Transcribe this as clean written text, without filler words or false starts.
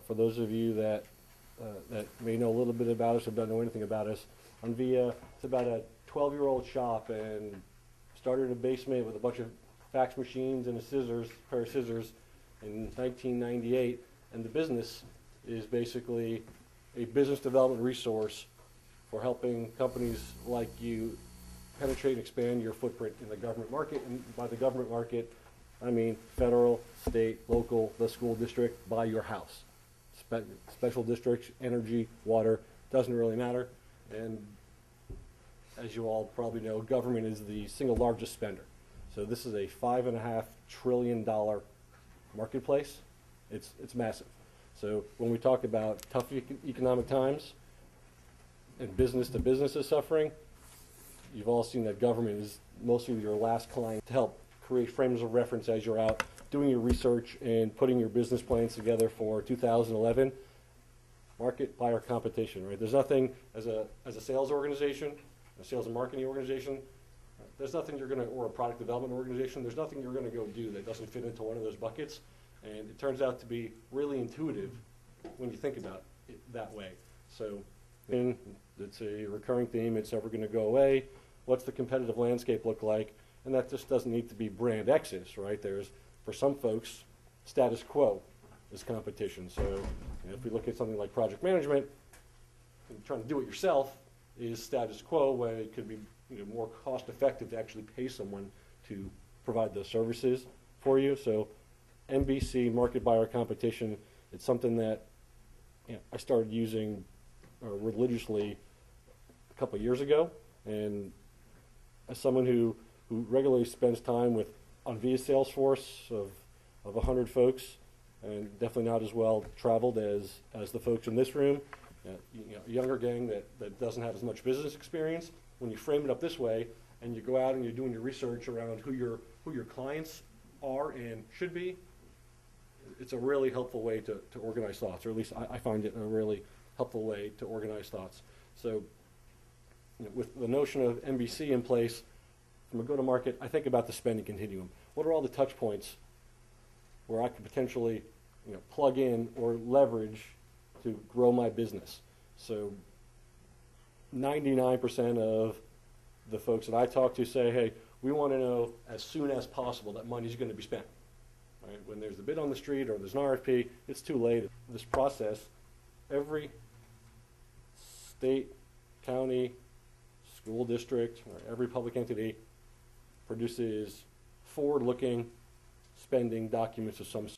For those of you that may know a little bit about us or don't know anything about us, Onvia is about a 12-year-old shop and started in a basement with a bunch of fax machines and a pair of scissors in 1998. And the business is basically a business development resource for helping companies like you penetrate and expand your footprint in the government market. And by the government market, I mean federal, state, local, the school district, by your house. Special districts, energy, water, doesn't really matter. And as you all probably know, government is the single largest spender. So this is a $5.5 trillion marketplace. It's massive. So when we talk about tough economic times and business to business is suffering, you've all seen that government is mostly your last client to help create frames of reference as you're out doing your research and putting your business plans together for 2011. Market, buyer, competition, right? There's nothing, as a sales organization, a sales and marketing organization, there's nothing you're gonna, or a product development organization, there's nothing you're gonna go do that doesn't fit into one of those buckets. And it turns out to be really intuitive when you think about it that way. So it's a recurring theme, it's never gonna go away. What's the competitive landscape look like? And that just doesn't need to be brand X's, right? There's, for some folks, status quo is competition. So if we look at something like project management, and trying to do it yourself is status quo, where it could be more cost effective to actually pay someone to provide those services for you. So MBC, market buyer competition, it's something that I started using religiously a couple of years ago. And as someone who regularly spends time with Onvia's sales force of 100 folks, and definitely not as well traveled as the folks in this room, a younger gang that doesn't have as much business experience. When you frame it up this way, and you go out and you're doing your research around who your clients are and should be, it's a really helpful way to organize thoughts, or at least I find it a really helpful way to organize thoughts. So with the notion of MBC in place, from a go-to-market, I think about the spending continuum. What are all the touch points where I could potentially plug in or leverage to grow my business? So 99% of the folks that I talk to say, hey, we want to know as soon as possible that money's going to be spent. Right? When there's a bid on the street or there's an RFP, it's too late. This process, every state, county, school district, or every public entity produces forward-looking spending documents of some sort.